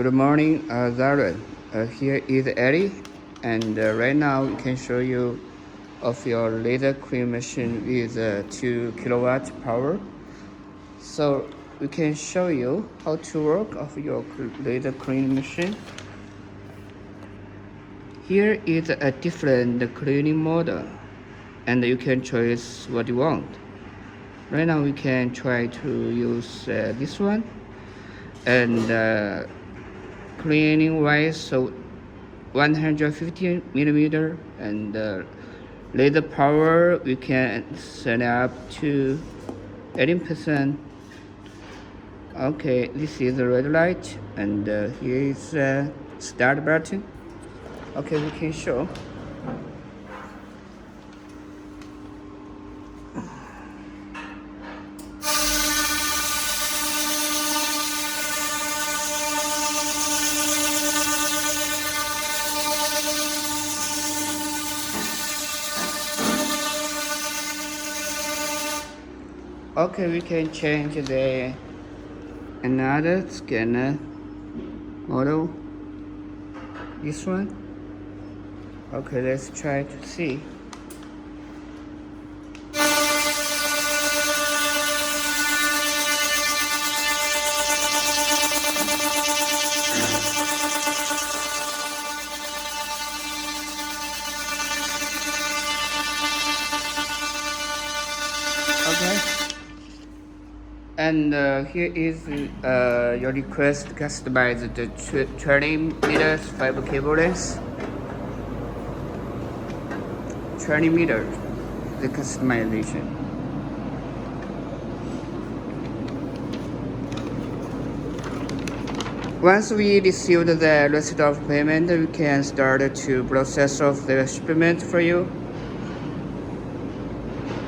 Good morning, Zara. Here is Eddie, and right now we can show you of your laser cleaning machine with 2 kilowatt power. So we can show you how to work of your laser cleaning machine. Here is a different cleaning model, and you can choose what you want. Right now we can try to use this one, and cleaning wise, so 150 millimeter, and laser power we can set up to 18%. Okay, this is the red light, and here is start button. Okay, we can show. Okay, we can change the another scanner model. This one. Okay, let's try to see. Okay. And here is your request to customize the 20 meters fiber cable length. 20 meters, the customization. Once we receive the receipt of payment, we can start to process of the shipment for you.